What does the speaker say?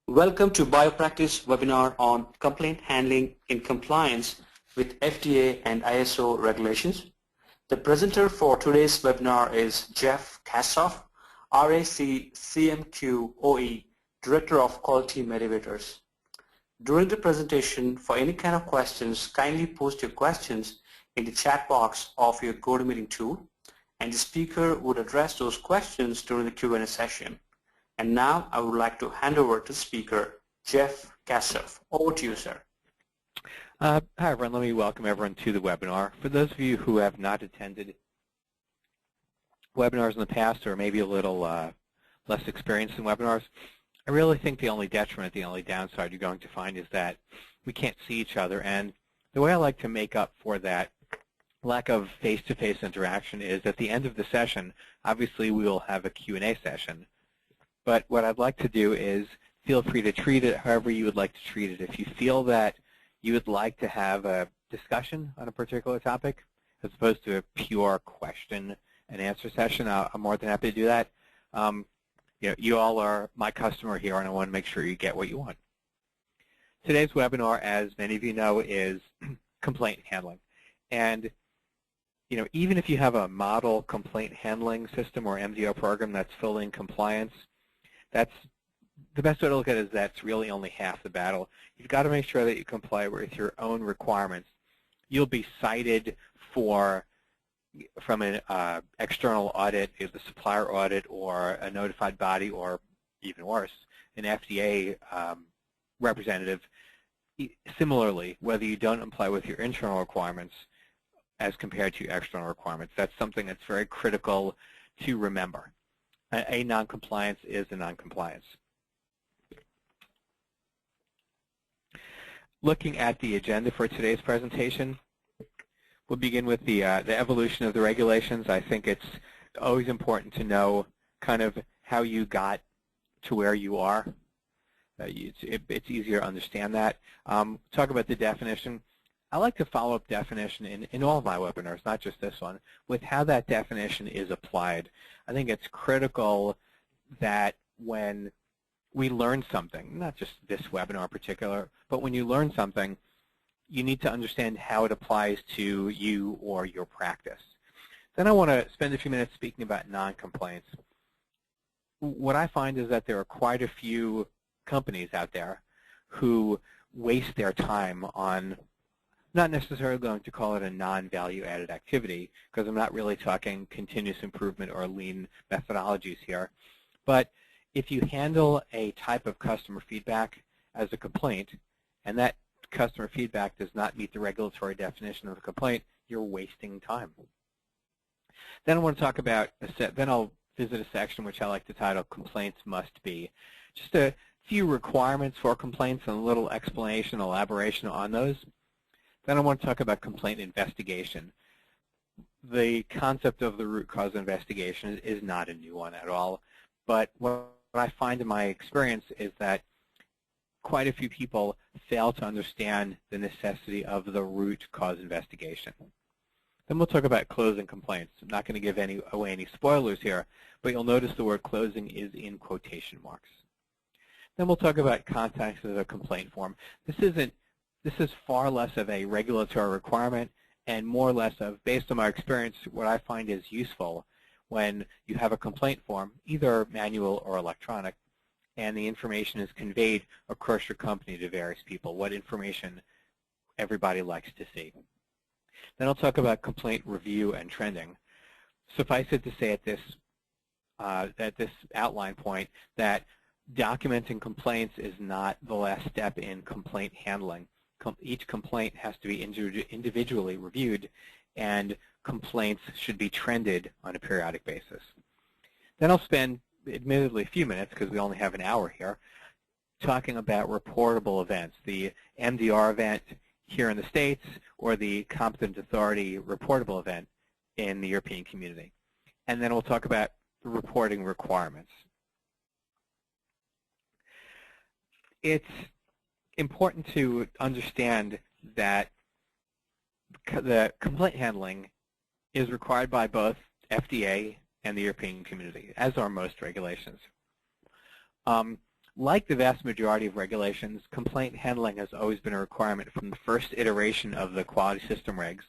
Welcome to Biopractice webinar on complaint handling in compliance with FDA and ISO regulations. The presenter for today's webinar is Jeff Kassoff, RAC CMQ-OE, Director of Quality Motivators. During the presentation, for any kind of questions, kindly post your questions in the chat box of your GoToMeeting tool, and the speaker would address those questions during the Q&A session. And now I would like to hand over to speaker Jeff Kassoff. Over to you, sir. Hi, everyone. Let me welcome everyone to the webinar. For those of you who have not attended webinars in the past or maybe a little less experienced in webinars, I really think the only detriment, the only downside you're going to find is that we can't see each other. And the way I like to make up for that lack of face-to-face interaction is at the end of the session, obviously we will have a Q&A session. But what I'd like to do is feel free to treat it however you would like to treat it. If you feel that you would like to have a discussion on a particular topic as opposed to a pure question and answer session, I'm more than happy to do that. You all are my customer here, and I want to make sure you get what you want. Today's webinar, as many of you know, is complaint handling. And even if you have a model complaint handling system or MDO program that's fully in compliance, that's the best way to look at it is that's really only half the battle. You've got to make sure that you comply with your own requirements. You'll be cited from an external audit, either the supplier audit or a notified body, or even worse, an FDA representative. Similarly, whether you don't comply with your internal requirements as compared to external requirements, that's something that's very critical to remember. A non-compliance is a non-compliance. Looking at the agenda for today's presentation, we'll begin with the evolution of the regulations. I think it's always important to know kind of how you got to where you are. It's easier to understand that. Talk about the definition. I like to follow up definition in all of my webinars, not just this one, with how that definition is applied. I think it's critical that when we learn something, not just this webinar in particular, but when you learn something, you need to understand how it applies to you or your practice. Then I want to spend a few minutes speaking about non-compliance. What I find is that there are quite a few companies out there who waste their time on, not necessarily going to call it a non-value added activity, because I'm not really talking continuous improvement or lean methodologies here. But if you handle a type of customer feedback as a complaint, and that customer feedback does not meet the regulatory definition of a complaint, you're wasting time. Then I want to talk about, then I'll visit a section which I like to title Complaints Must Be. Just a few requirements for complaints and a little explanation, elaboration on those. Then I want to talk about complaint investigation. The concept of the root cause investigation is not a new one at all, but what I find in my experience is that quite a few people fail to understand the necessity of the root cause investigation. Then we'll talk about closing complaints. I'm not going to give away any spoilers here, but you'll notice the word closing is in quotation marks. Then we'll talk about context of a complaint form. This is far less of a regulatory requirement and more or less of, based on my experience, what I find is useful when you have a complaint form, either manual or electronic, and the information is conveyed across your company to various people, what information everybody likes to see. Then I'll talk about complaint review and trending. Suffice it to say at this outline point that documenting complaints is not the last step in complaint handling. Each complaint has to be individually reviewed, and complaints should be trended on a periodic basis. Then I'll spend, admittedly, a few minutes, because we only have an hour here, talking about reportable events, the MDR event here in the States or the competent authority reportable event in the European community. And then we'll talk about the reporting requirements. It's important to understand that the complaint handling is required by both FDA and the European community, as are most regulations. like the vast majority of regulations, complaint handling has always been a requirement from the first iteration of the quality system regs.